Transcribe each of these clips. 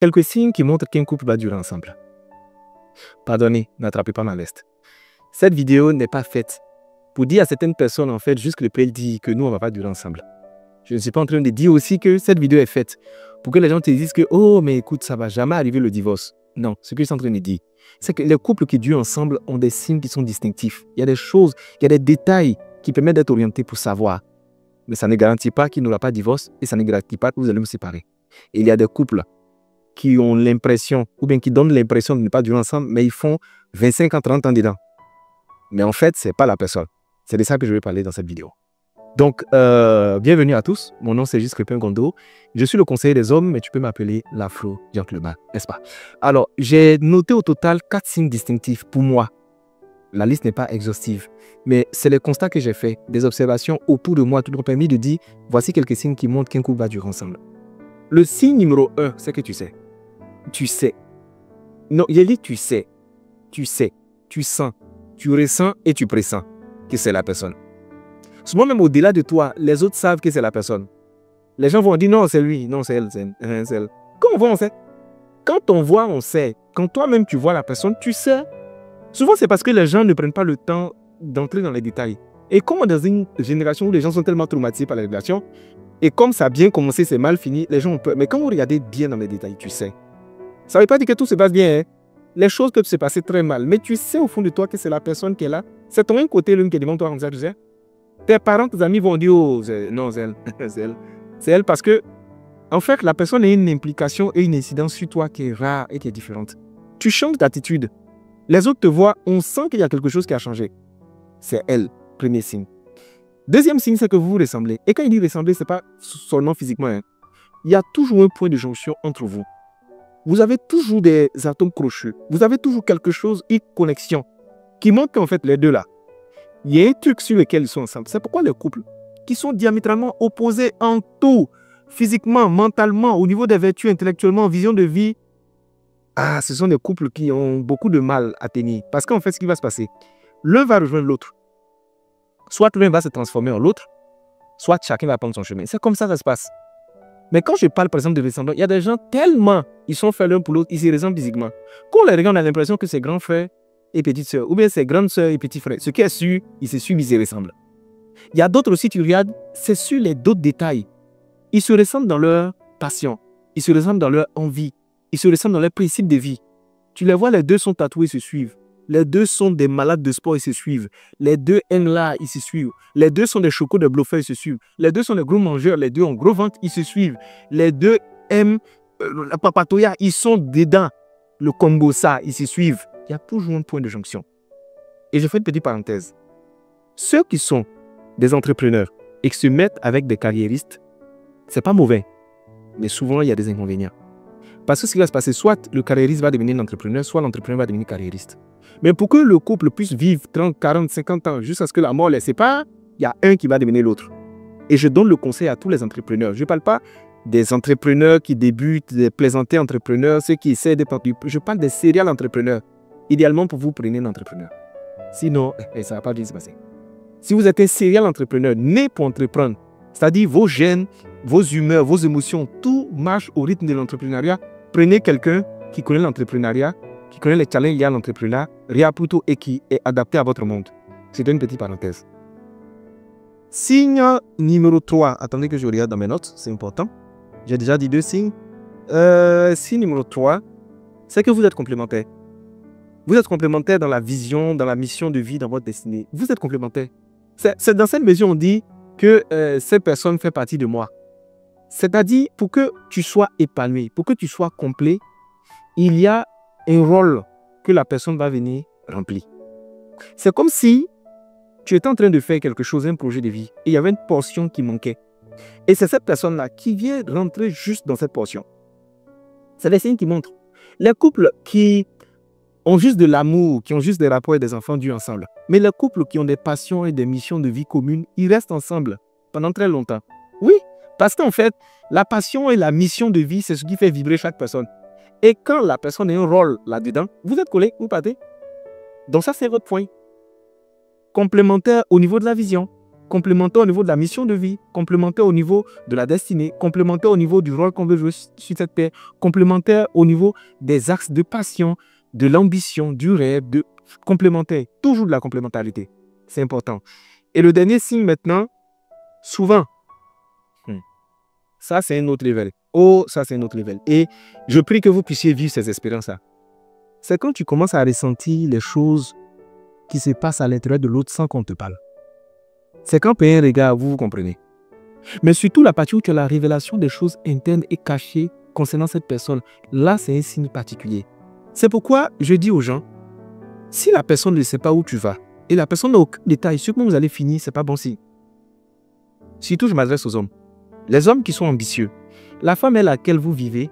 Quelques signes qui montrent qu'un couple va durer ensemble. Pardonnez, n'attrapez pas ma veste. Cette vidéo n'est pas faite pour dire à certaines personnes, en fait, juste que le prêtre dit que nous, on ne va pas durer ensemble. Je ne suis pas en train de dire aussi que cette vidéo est faite pour que les gens te disent que, oh, mais écoute, ça ne va jamais arriver le divorce. Non, ce que je suis en train de dire, c'est que les couples qui durent ensemble ont des signes qui sont distinctifs. Il y a des choses, il y a des détails qui permettent d'être orientés pour savoir. Mais ça ne garantit pas qu'il n'y aura pas de divorce et ça ne garantit pas que vous allez vous séparer. Et il y a des couples qui ont l'impression, ou bien qui donnent l'impression de ne pas durer ensemble, mais ils font 25 ans, 30 ans dedans. Mais en fait, ce n'est pas la personne. C'est de ça que je vais parler dans cette vidéo. Donc, bienvenue à tous. Mon nom, c'est Juste Crépin Gondo. Je suis le conseiller des hommes, mais tu peux m'appeler l'Afro-Gentleman, n'est-ce pas? Alors, j'ai noté au total 4 signes distinctifs pour moi. La liste n'est pas exhaustive, mais c'est le constat que j'ai fait, des observations autour de moi qui m'ont permis de dire, voici quelques signes qui montrent qu'un couple va durer ensemble. Le signe numéro 1, c'est que tu sais. Tu sais. Non, il dit tu sais. Tu sais. Tu sens. Tu ressens et tu pressens que c'est la personne. Souvent même au-delà de toi, les autres savent que c'est la personne. Les gens vont dire non, c'est lui, non, c'est elle, c'est elle. Quand on voit, on sait. Quand on voit, on sait. Quand toi-même tu vois la personne, tu sais. Souvent, c'est parce que les gens ne prennent pas le temps d'entrer dans les détails. Et comme dans une génération où les gens sont tellement traumatisés par la relation, et comme ça a bien commencé, c'est mal fini, les gens ont peur. Mais quand vous regardez bien dans les détails, tu sais. Ça ne veut pas dire que tout se passe bien. Hein? Les choses peuvent se passer très mal. Mais tu sais au fond de toi que c'est la personne qui est là. C'est ton un côté, l'une qui est devant toi, comme ça, tu sais. Tes parents, tes amis vont dire, oh, non, c'est elle. C'est elle. C'est elle parce que, en fait, la personne a une implication et une incidence sur toi qui est rare et qui est différente. Tu changes d'attitude. Les autres te voient, on sent qu'il y a quelque chose qui a changé. C'est elle, premier signe. Deuxième signe, c'est que vous vous ressemblez. Et quand il dit ressembler, ce n'est pas seulement physiquement. Hein. Il y a toujours un point de jonction entre vous. Vous avez toujours des atomes crochus. Vous avez toujours quelque chose, une connexion, qui montre qu'en fait, les deux là, il y a un truc sur lequel ils sont ensemble. C'est pourquoi les couples qui sont diamétralement opposés en tout, physiquement, mentalement, au niveau des vertus, intellectuellement, vision de vie, ce sont des couples qui ont beaucoup de mal à tenir. Parce qu'en fait, ce qui va se passer, l'un va rejoindre l'autre. Soit l'un va se transformer en l'autre, soit chacun va prendre son chemin. C'est comme ça que ça se passe. Mais quand je parle, par exemple, de ressemblance, il y a des gens tellement, ils sont faits l'un pour l'autre, ils se ressemblent physiquement. Quand on les regarde, on a l'impression que c'est grand frère et petite soeur, ou bien c'est grande soeur et petit frère. Ce qui est sûr, ils se suivent, ils se ressemblent. Il y a d'autres aussi, tu regardes, c'est sur les d'autres détails. Ils se ressemblent dans leur passion, ils se ressemblent dans leur envie, ils se ressemblent dans leurs principes de vie. Tu les vois, les deux sont tatoués, ils se suivent. Les deux sont des malades de sport, ils se suivent. Les deux aiment l'art, ils se suivent. Les deux sont des chocos de bluffeurs, ils se suivent. Les deux sont des gros mangeurs, les deux ont gros ventre, ils se suivent. Les deux aiment la papatoya, ils sont dedans. Le combo ça, ils se suivent. Il y a toujours un point de jonction. Et je fais une petite parenthèse. Ceux qui sont des entrepreneurs et qui se mettent avec des carriéristes, c'est pas mauvais. Mais souvent, il y a des inconvénients. Parce que ce qui va se passer, soit le carriériste va devenir un entrepreneur, soit l'entrepreneur va devenir carriériste. Mais pour que le couple puisse vivre 30, 40, 50 ans jusqu'à ce que la mort les sépare, il y a un qui va devenir l'autre. Et je donne le conseil à tous les entrepreneurs. Je ne parle pas des entrepreneurs qui débutent, des plaisantés entrepreneurs, ceux qui essaient de partir. Je parle des serial entrepreneurs. Idéalement, pour vous, prenez un entrepreneur. Sinon, ça ne va pas bien se passer. Si vous êtes un serial entrepreneur né pour entreprendre, c'est-à-dire vos gènes, vos humeurs, vos émotions, tout marche au rythme de l'entrepreneuriat, prenez quelqu'un qui connaît l'entrepreneuriat, qui connaît les challenges liés à l'entrepreneuriat plutôt et qui est adapté à votre monde. C'est une petite parenthèse. Signe numéro 3. Attendez que je regarde dans mes notes, c'est important. J'ai déjà dit 2 signes. Signe numéro 3, c'est que vous êtes complémentaires. Vous êtes complémentaires dans la vision, dans la mission de vie, dans votre destinée. Vous êtes complémentaires. C'est dans cette mesure on dit que cette personne fait partie de moi. C'est-à-dire, pour que tu sois épanoui, pour que tu sois complet, il y a un rôle que la personne va venir remplir. C'est comme si tu étais en train de faire quelque chose, un projet de vie, et il y avait une portion qui manquait. Et c'est cette personne-là qui vient rentrer juste dans cette portion. C'est des signes qui montrent. Les couples qui ont juste de l'amour, qui ont juste des rapports et des enfants dus ensemble. Mais les couples qui ont des passions et des missions de vie communes, ils restent ensemble pendant très longtemps. Oui, parce qu'en fait, la passion et la mission de vie, c'est ce qui fait vibrer chaque personne. Et quand la personne a un rôle là-dedans, vous êtes collés, vous partez. Donc ça, c'est votre point. Complémentaire au niveau de la vision. complémentaires au niveau de la mission de vie, complémentaires au niveau de la destinée, complémentaires au niveau du rôle qu'on veut jouer sur cette terre, complémentaires au niveau des axes de passion, de l'ambition, du rêve, complémentaire. Toujours de la complémentarité. C'est important. Et le dernier signe maintenant, souvent, ça c'est un autre level. Oh, ça c'est un autre level. Et je prie que vous puissiez vivre ces expériences-là. C'est quand tu commences à ressentir les choses qui se passent à l'intérieur de l'autre sans qu'on te parle. C'est quand payer un regard, vous comprenez. Mais surtout la partie où tu as la révélation des choses internes et cachées concernant cette personne. Là, c'est un signe particulier. C'est pourquoi je dis aux gens, si la personne ne sait pas où tu vas, et la personne n'a aucun détail sur comment vous allez finir, c'est pas bon signe. Surtout, je m'adresse aux hommes. Les hommes qui sont ambitieux. La femme à laquelle vous vivez,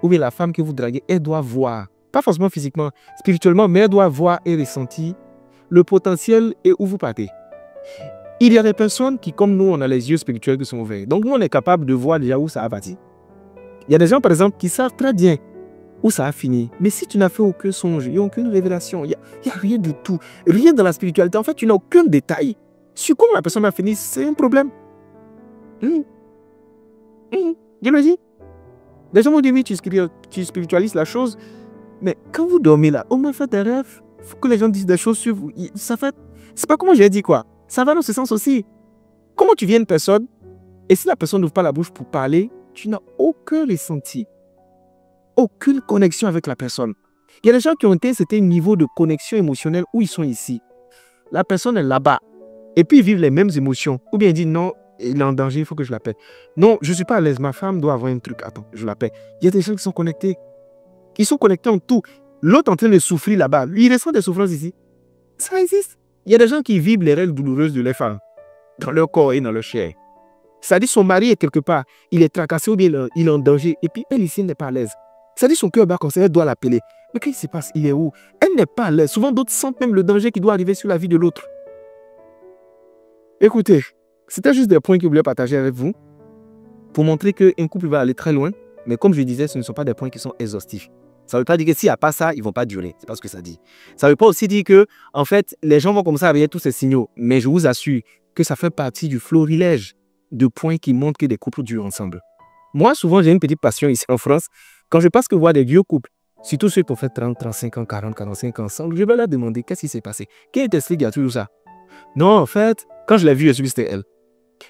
ou bien la femme que vous draguez, elle doit voir, pas forcément physiquement, spirituellement, mais elle doit voir et ressentir le potentiel et où vous partez. Il y a des personnes qui, comme nous, on a les yeux spirituels qui sont ouverts. Donc, nous, on est capable de voir déjà où ça va partir. Il y a des gens, par exemple, qui savent très bien où ça a fini. Mais si tu n'as fait aucun songe, il n'y a aucune révélation, il n'y a rien du tout, rien dans la spiritualité, en fait, tu n'as aucun détail sur comment la personne a fini, c'est un problème. Je le dis. Les gens m'ont dit, oui, tu spiritualises la chose, mais quand vous dormez là, au moins faites des rêves, il faut que les gens disent des choses sur vous. Ça fait, c'est pas comment j'ai dit quoi. Ça va dans ce sens aussi. Comment tu viens une personne, et si la personne n'ouvre pas la bouche pour parler, tu n'as aucun ressenti, aucune connexion avec la personne. Il y a des gens qui ont été à un niveau de connexion émotionnelle où ils sont ici. La personne est là-bas. Et puis ils vivent les mêmes émotions. Ou bien ils disent non, il est en danger, il faut que je l'appelle. Non, je ne suis pas à l'aise, ma femme doit avoir un truc. Attends, je l'appelle. Il y a des gens qui sont connectés. Ils sont connectés en tout. L'autre en train de souffrir là-bas. Lui, il ressent des souffrances ici. Ça existe. Il y a des gens qui vivent les règles douloureuses de leur femme dans leur corps et dans leur chair. C'est-à-dire son mari est quelque part, il est tracassé ou bien il est en danger. Et puis elle ici n'est pas à l'aise. C'est-à-dire son cœur bat comme ça, elle doit l'appeler. Mais qu'est-ce qui se passe? Il est où? Elle n'est pas à l'aise. Souvent d'autres sentent même le danger qui doit arriver sur la vie de l'autre. Écoutez, c'était juste des points que je voulais partager avec vous pour montrer qu'un couple va aller très loin. Mais comme je disais, ce ne sont pas des points qui sont exhaustifs. Ça ne veut pas dire que s'il n'y a pas ça, ils ne vont pas durer. C'est pas ce que ça dit. Ça ne veut pas aussi dire que, en fait, les gens vont commencer à réveiller tous ces signaux. Mais je vous assure que ça fait partie du florilège de points qui montrent que des couples durent ensemble. Moi, souvent, j'ai une petite passion ici en France. Quand je passe que voir des vieux couples, surtout ceux qui ont fait 30, 35 ans, 40, 45 ans ensemble, je vais leur demander qu'est-ce qui s'est passé. Quel est l'explique à tout ça? Non, en fait, quand je l'ai vu, je suis dit c'était elle.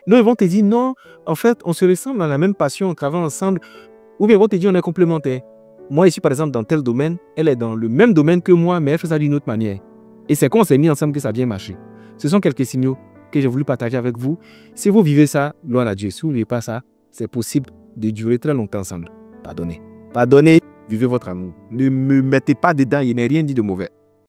Non, ils vont te dire non, en fait, on se ressemble dans la même passion, on travaille ensemble. Ou bien ils vont te dire on est complémentaires. Moi, ici, par exemple, dans tel domaine, elle est dans le même domaine que moi, mais elle fait ça d'une autre manière. Et c'est quand on s'est mis ensemble que ça a bien marché. Ce sont quelques signaux que j'ai voulu partager avec vous. Si vous vivez ça, gloire à Dieu. Si vous ne vivez pas ça, c'est possible de durer très longtemps ensemble. Pardonnez. Pardonnez, vivez votre amour. Ne me mettez pas dedans, il n'est rien dit de mauvais.